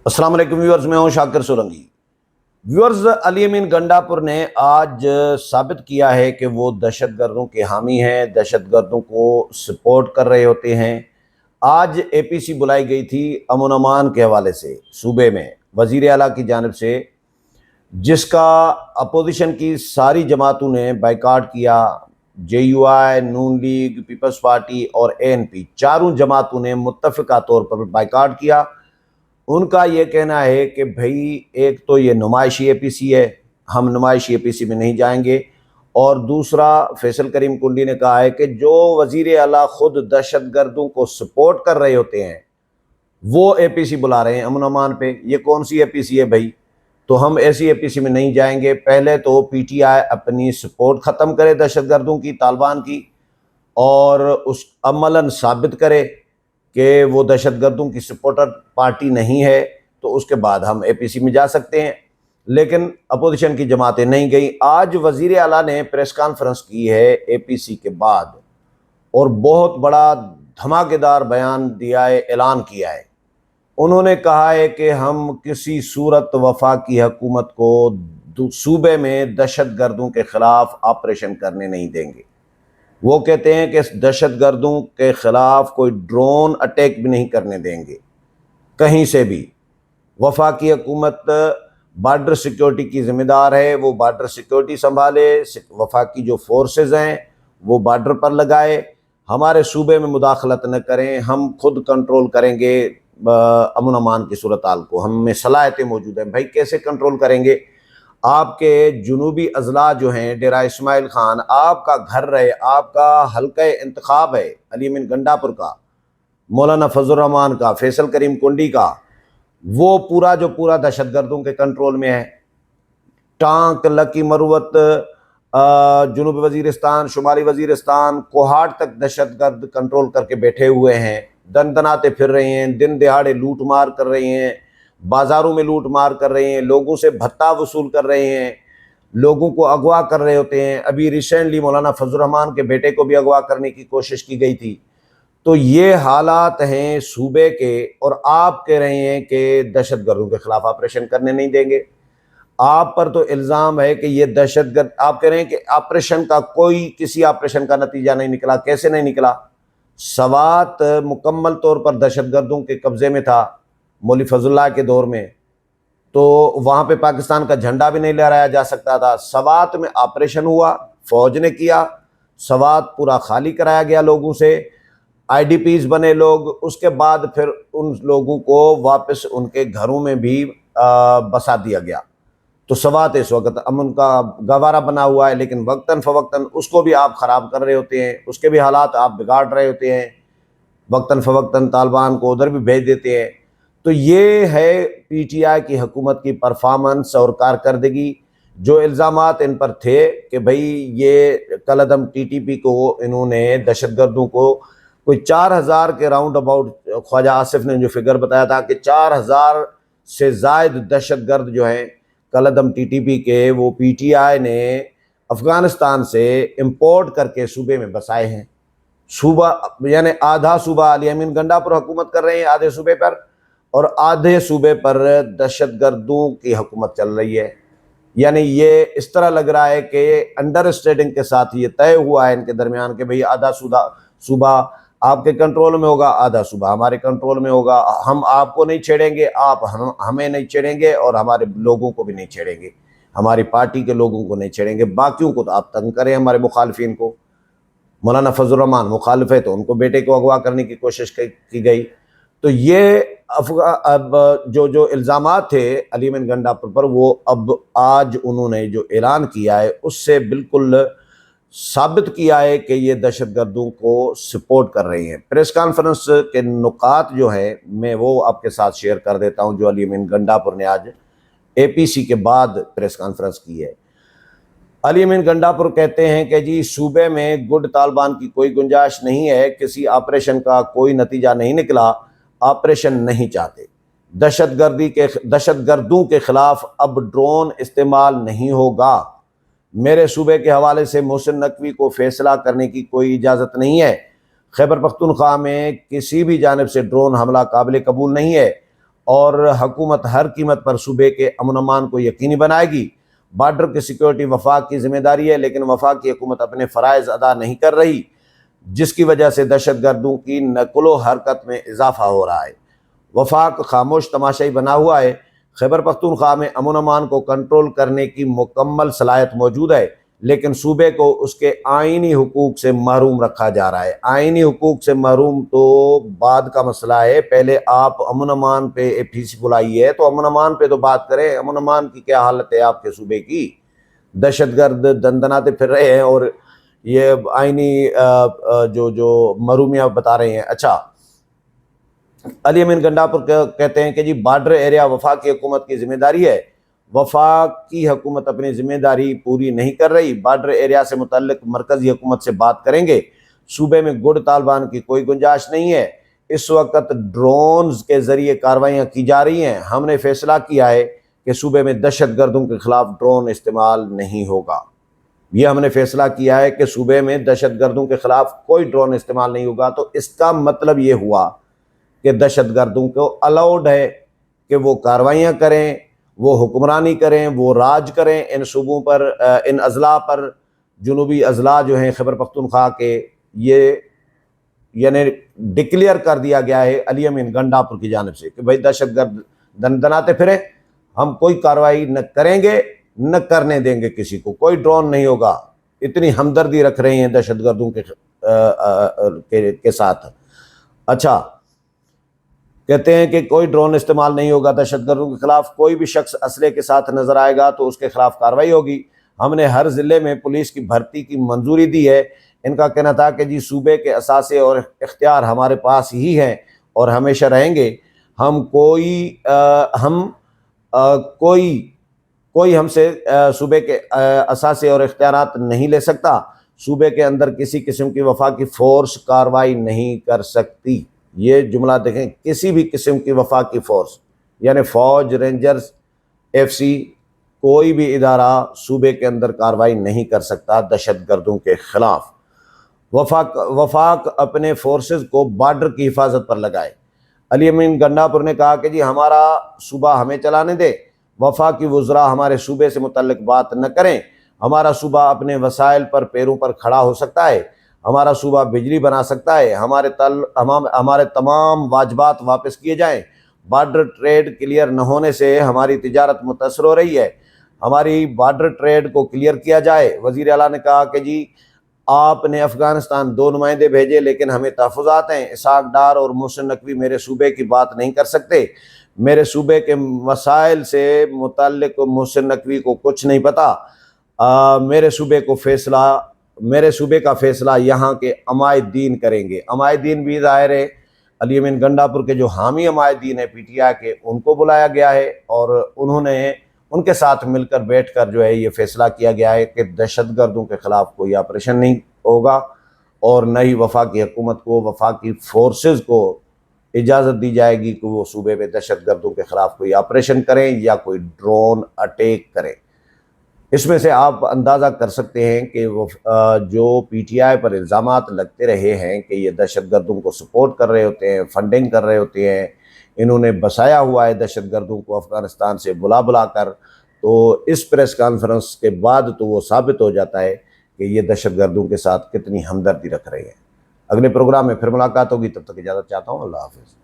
السلام علیکم ویورز، میں ہوں شاکر سورنگی۔ ویورز، علی امین گنڈاپور نے آج ثابت کیا ہے کہ وہ دہشت گردوں کے حامی ہیں، دہشت گردوں کو سپورٹ کر رہے ہوتے ہیں۔ آج اے پی سی بلائی گئی تھی امن امان کے حوالے سے صوبے میں وزیر اعلیٰ کی جانب سے، جس کا اپوزیشن کی ساری جماعتوں نے بائیکاٹ کیا۔ جے یو آئی، نون لیگ، پیپلز پارٹی اور اے این پی، چاروں جماعتوں نے متفقہ طور پر بائیکاٹ کیا۔ ان کا یہ کہنا ہے کہ بھئی ایک تو یہ نمائشی اے پی سی ہے، ہم نمائشی اے پی سی میں نہیں جائیں گے، اور دوسرا فیصل کریم کنڈی نے کہا ہے کہ جو وزیر اعلیٰ خود دہشت گردوں کو سپورٹ کر رہے ہوتے ہیں وہ اے پی سی بلا رہے ہیں امن امان پہ۔ یہ کون سی اے پی سی ہے بھائی؟ تو ہم ایسی اے پی سی میں نہیں جائیں گے۔ پہلے تو پی ٹی آئی اپنی سپورٹ ختم کرے دہشت گردوں کی، طالبان کی، اور اس عملاً ثابت کرے کہ وہ دہشت گردوں کی سپورٹر پارٹی نہیں ہے، تو اس کے بعد ہم اے پی سی میں جا سکتے ہیں۔ لیکن اپوزیشن کی جماعتیں نہیں گئیں۔ آج وزیر اعلیٰ نے پریس کانفرنس کی ہے اے پی سی کے بعد، اور بہت بڑا دھماکے دار بیان دیا ہے، اعلان کیا ہے۔ انہوں نے کہا ہے کہ ہم کسی صورت وفاقی حکومت کو صوبے میں دہشت گردوں کے خلاف آپریشن کرنے نہیں دیں گے۔ وہ کہتے ہیں کہ دہشت گردوں کے خلاف کوئی ڈرون اٹیک بھی نہیں کرنے دیں گے کہیں سے بھی۔ وفاقی حکومت بارڈر سیکیورٹی کی ذمہ دار ہے، وہ بارڈر سیکیورٹی سنبھالے، وفاقی جو فورسز ہیں وہ بارڈر پر لگائے، ہمارے صوبے میں مداخلت نہ کریں، ہم خود کنٹرول کریں گے امن امان کی صورتحال کو، ہم میں صلاحیتیں موجود ہیں۔ بھائی کیسے کنٹرول کریں گے؟ آپ کے جنوبی اضلاع جو ہیں، ڈیرہ اسماعیل خان آپ کا گھر رہے، آپ کا حلقہ انتخاب ہے، علی امین گنڈاپور کا، مولانا فضل الرحمان کا، فیصل کریم کنڈی کا، وہ پورا جو پورا دہشت گردوں کے کنٹرول میں ہے۔ ٹانک، لکی مروت، جنوبی وزیرستان، شمالی وزیرستان، کوہاٹ تک دہشت گرد کنٹرول کر کے بیٹھے ہوئے ہیں، دن دناتے پھر رہے ہیں، دن دہاڑے لوٹ مار کر رہے ہیں، بازاروں میں لوٹ مار کر رہے ہیں، لوگوں سے بھتہ وصول کر رہے ہیں، لوگوں کو اغوا کر رہے ہوتے ہیں۔ ابھی ریسنٹلی مولانا فضل الرحمان کے بیٹے کو بھی اغوا کرنے کی کوشش کی گئی تھی۔ تو یہ حالات ہیں صوبے کے، اور آپ کہہ رہے ہیں کہ دہشت گردوں کے خلاف آپریشن کرنے نہیں دیں گے۔ آپ پر تو الزام ہے کہ یہ دہشت گرد، آپ کہہ رہے ہیں کہ آپریشن کا کسی آپریشن کا نتیجہ نہیں نکلا۔ کیسے نہیں نکلا؟ سوات مکمل طور پر دہشت گردوں کے قبضے میں تھا مولوی فضل اللہ کے دور میں، تو وہاں پہ پاکستان کا جھنڈا بھی نہیں لہرایا جا سکتا تھا۔ سوات میں آپریشن ہوا، فوج نے کیا، سوات پورا خالی کرایا گیا لوگوں سے، آئی ڈی پیز بنے لوگ، اس کے بعد پھر ان لوگوں کو واپس ان کے گھروں میں بھی بسا دیا گیا۔ تو سوات اس وقت امن کا گہوارہ بنا ہوا ہے، لیکن وقتاً فوقتاً اس کو بھی آپ خراب کر رہے ہوتے ہیں، اس کے بھی حالات آپ بگاڑ رہے ہوتے ہیں، وقتاً فوقتاً طالبان کو ادھر بھی بھیج دیتے ہیں۔ تو یہ ہے پی ٹی آئی کی حکومت کی پرفارمنس اور کارکردگی۔ جو الزامات ان پر تھے کہ بھئی یہ کالعدم ٹی ٹی پی کو انہوں نے دہشت گردوں کو کوئی 4000 کے راؤنڈ اباؤٹ، خواجہ آصف نے جو فگر بتایا تھا کہ 4000 سے زائد دہشت گرد جو ہیں کالعدم ٹی ٹی پی کے، وہ پی ٹی آئی نے افغانستان سے امپورٹ کر کے صوبے میں بسائے ہیں۔ صوبہ یعنی آدھا صوبہ علی امین گنڈاپور حکومت کر رہے ہیں آدھے صوبے پر، اور آدھے صوبے پر دہشت گردوں کی حکومت چل رہی ہے۔ یعنی یہ اس طرح لگ رہا ہے کہ انڈرسٹینڈنگ کے ساتھ یہ طے ہوا ہے ان کے درمیان کہ بھئی آدھا صوبہ آپ کے کنٹرول میں ہوگا، آدھا صوبہ ہمارے کنٹرول میں ہوگا، ہم آپ کو نہیں چھیڑیں گے، آپ ہمیں نہیں چھیڑیں گے، اور ہمارے لوگوں کو بھی نہیں چھیڑیں گے، ہماری پارٹی کے لوگوں کو نہیں چھیڑیں گے، باقیوں کو تو آپ تنگ کریں، ہمارے مخالفین کو۔ مولانا فضل الرحمان مخالف ہے تو ان کو بیٹے کو اغوا کرنے کی کوشش کی گئی۔ تو یہ اب جو الزامات تھے علی امین گنڈاپور پر، وہ اب آج انہوں نے جو اعلان کیا ہے اس سے بالکل ثابت کیا ہے کہ یہ دہشت گردوں کو سپورٹ کر رہی ہیں۔ پریس کانفرنس کے نکات جو ہیں میں وہ آپ کے ساتھ شیئر کر دیتا ہوں، جو علی امین گنڈاپور نے آج اے پی سی کے بعد پریس کانفرنس کی ہے۔ علی امین گنڈاپور کہتے ہیں کہ جی صوبے میں گڈ طالبان کی کوئی گنجائش نہیں ہے، کسی آپریشن کا کوئی نتیجہ نہیں نکلا، آپریشن نہیں چاہتے، دہشت گردوں کے خلاف اب ڈرون استعمال نہیں ہوگا۔ میرے صوبے کے حوالے سے محسن نقوی کو فیصلہ کرنے کی کوئی اجازت نہیں ہے۔ خیبر پختونخوا میں کسی بھی جانب سے ڈرون حملہ قابل قبول نہیں ہے۔ اور حکومت ہر قیمت پر صوبے کے امن و امان کو یقینی بنائے گی۔ بارڈر کی سیکیورٹی وفاق کی ذمہ داری ہے، لیکن وفاق کی حکومت اپنے فرائض ادا نہیں کر رہی، جس کی وجہ سے دہشت گردوں کی نقل و حرکت میں اضافہ ہو رہا ہے۔ وفاق خاموش تماشائی بنا ہوا ہے۔ خیبر پختونخوا میں امن و امان کو کنٹرول کرنے کی مکمل صلاحیت موجود ہے، لیکن صوبے کو اس کے آئینی حقوق سے محروم رکھا جا رہا ہے۔ آئینی حقوق سے محروم تو بعد کا مسئلہ ہے، پہلے آپ امن و امان پہ APC بلائی ہے تو امن و امان پہ تو بات کریں۔ امن و امان کی کیا حالت ہے آپ کے صوبے کی؟ دہشت گرد دندناتے پھر رہے ہیں اور یہ آئینی جو محرومیاں بتا رہے ہیں۔ اچھا، علی امین گنڈاپور کہتے ہیں کہ جی بارڈر ایریا وفاق کی حکومت کی ذمہ داری ہے، وفاق کی حکومت اپنی ذمہ داری پوری نہیں کر رہی۔ بارڈر ایریا سے متعلق مرکزی حکومت سے بات کریں گے۔ صوبے میں گڑ طالبان کی کوئی گنجائش نہیں ہے۔ اس وقت ڈرونز کے ذریعے کارروائیاں کی جا رہی ہیں۔ ہم نے فیصلہ کیا ہے کہ صوبے میں دہشت گردوں کے خلاف ڈرون استعمال نہیں ہوگا۔ یہ ہم نے فیصلہ کیا ہے کہ صوبے میں دہشت گردوں کے خلاف کوئی ڈرون استعمال نہیں ہوگا۔ تو اس کا مطلب یہ ہوا کہ دہشت گردوں کو الاؤڈ ہے کہ وہ کارروائیاں کریں، وہ حکمرانی کریں، وہ راج کریں ان صوبوں پر، ان اضلاع پر۔ جنوبی اضلاع جو ہیں خیبر پختونخوا کے، یہ یعنی ڈکلیئر کر دیا گیا ہے علی امین گنڈاپور کی جانب سے کہ بھائی دہشت گرد دندناتے پھریں، ہم کوئی کارروائی نہ کریں گے، نہ کرنے دیں گے کسی کو، کوئی ڈرون نہیں ہوگا۔ اتنی ہمدردی رکھ رہے ہیں دہشت گردوں کے ساتھ۔ اچھا، کہتے ہیں کہ کوئی ڈرون استعمال نہیں ہوگا، دہشت گردوں کے خلاف کوئی بھی شخص اسلحے کے ساتھ نظر آئے گا تو اس کے خلاف کارروائی ہوگی۔ ہم نے ہر ضلع میں پولیس کی بھرتی کی منظوری دی ہے۔ ان کا کہنا تھا کہ جی صوبے کے اثاثے اور اختیار ہمارے پاس ہی ہیں اور ہمیشہ رہیں گے۔ کوئی ہم سے صوبے کے اثاثے اور اختیارات نہیں لے سکتا۔ صوبے کے اندر کسی قسم کی وفاقی فورس کارروائی نہیں کر سکتی۔ یہ جملہ دیکھیں، کسی بھی قسم کی وفاقی فورس یعنی فوج، رینجرز، FC، کوئی بھی ادارہ صوبے کے اندر کارروائی نہیں کر سکتا دہشت گردوں کے خلاف۔ وفاق اپنے فورسز کو بارڈر کی حفاظت پر لگائے۔ علی امین گنڈاپور نے کہا کہ جی ہمارا صوبہ ہمیں چلانے دے، وفاقی وزراء ہمارے صوبے سے متعلق بات نہ کریں۔ ہمارا صوبہ اپنے وسائل پر پیروں پر کھڑا ہو سکتا ہے، ہمارا صوبہ بجلی بنا سکتا ہے، ہمارے تمام واجبات واپس کیے جائیں۔ بارڈر ٹریڈ کلیئر نہ ہونے سے ہماری تجارت متاثر ہو رہی ہے، ہماری بارڈر ٹریڈ کو کلیئر کیا جائے۔ وزیر اعلیٰ نے کہا کہ جی آپ نے افغانستان 2 نمائندے بھیجے لیکن ہمیں تحفظات ہیں۔ اسحاق ڈار اور محسن نقوی میرے صوبے کی بات نہیں کر سکتے۔ میرے صوبے کے مسائل سے متعلق محسن نقوی کو کچھ نہیں پتہ۔ میرے صوبے کا فیصلہ یہاں کے عمائدین کریں گے۔ عمائدین بھی ظاہر ہے علی امین گنڈاپور کے جو حامی عمائدین ہیں PTI کے، ان کو بلایا گیا ہے اور انہوں نے ان کے ساتھ مل کر بیٹھ کر جو ہے یہ فیصلہ کیا گیا ہے کہ دہشت گردوں کے خلاف کوئی آپریشن نہیں ہوگا اور نہ ہی وفاقی حکومت کو، وفاقی فورسز کو اجازت دی جائے گی کہ وہ صوبے میں دہشت گردوں کے خلاف کوئی آپریشن کریں یا کوئی ڈرون اٹیک کریں۔ اس میں سے آپ اندازہ کر سکتے ہیں کہ جو PTI پر الزامات لگتے رہے ہیں کہ یہ دہشت گردوں کو سپورٹ کر رہے ہوتے ہیں، فنڈنگ کر رہے ہوتے ہیں، انہوں نے بسایا ہوا ہے دہشت گردوں کو افغانستان سے بلا کر، تو اس پریس کانفرنس کے بعد تو وہ ثابت ہو جاتا ہے کہ یہ دہشت گردوں کے ساتھ کتنی ہمدردی رکھ رہے ہیں۔ اگلے پروگرام میں پھر ملاقات ہوگی، تب تک اجازت چاہتا ہوں۔ اللہ حافظ۔